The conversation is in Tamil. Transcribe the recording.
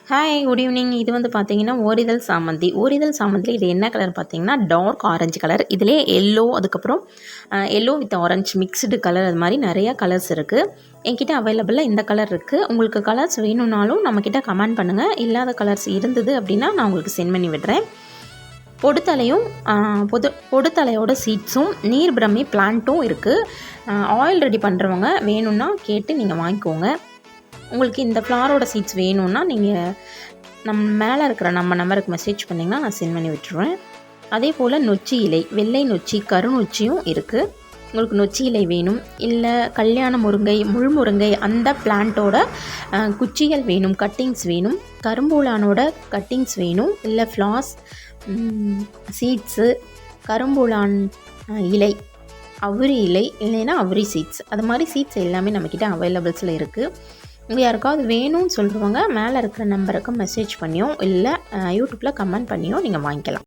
Hi good evening. இது வந்து பார்த்தீங்கன்னா ஓரிதழ் சாமந்தி. ஓரிதழ் சாமந்தியில் இது என்ன கலர் பார்த்தீங்கன்னா டார்க் ஆரஞ்சு கலர். இதிலே எல்லோ, அதுக்கப்புறம் yellow with orange mixed colour, அது மாதிரி நிறையா கலர்ஸ் இருக்குது. என்கிட்ட அவைலபிளாக இந்த கலர் இருக்குது. உங்களுக்கு கலர்ஸ் வேணும்னாலும் நம்மக்கிட்ட கமெண்ட் பண்ணுங்கள். இல்லாத கலர்ஸ் இருந்தது அப்படின்னா நான் உங்களுக்கு சென்ட் பண்ணி விடுறேன். பொடுத்தலையும் பொடுத்தலையோட சீட்ஸும் நீர் பிரம்மி பிளான்ட்டும் இருக்குது. ஆயில் ரெடி பண்ணுறவங்க வேணும்னா கேட்டு நீங்கள் வாங்கிக்கோங்க. உங்களுக்கு இந்த ஃப்ளாரோட சீட்ஸ் வேணும்னா நீங்கள் மேலே இருக்கிற நம்ம நம்பருக்கு மெசேஜ் பண்ணிங்கன்னா நான் சென்ட் பண்ணி விட்டுருவேன். அதே போல் நொச்சி இலை, வெள்ளை நொச்சி, கருநொச்சியும் இருக்குது. உங்களுக்கு நொச்சி இலை வேணும், இல்லை கல்யாண முருங்கை, முள் முருங்கை அந்த பிளான்ட்டோட குச்சிகள் வேணும், கட்டிங்ஸ் வேணும், கரும்பூலானோட கட்டிங்ஸ் வேணும், இல்லை ஃப்ளாஸ் சீட்ஸு, கரும்பூலான் இலை, அவுரி இலை, இல்லைன்னா அவுரி சீட்ஸ், அது மாதிரி சீட்ஸ் எல்லாமே நம்மக்கிட்ட அவைலபிள்ஸில் இருக்குது. உங்கள் யாருக்காவது வேணும்னு சொல்கிறவங்க மேலே இருக்கிற நம்பருக்கு மெசேஜ் பண்ணியோ இல்லை யூடியூப்பில் கமெண்ட் பண்ணியோ நீங்கள் வாங்கிக்கலாம்.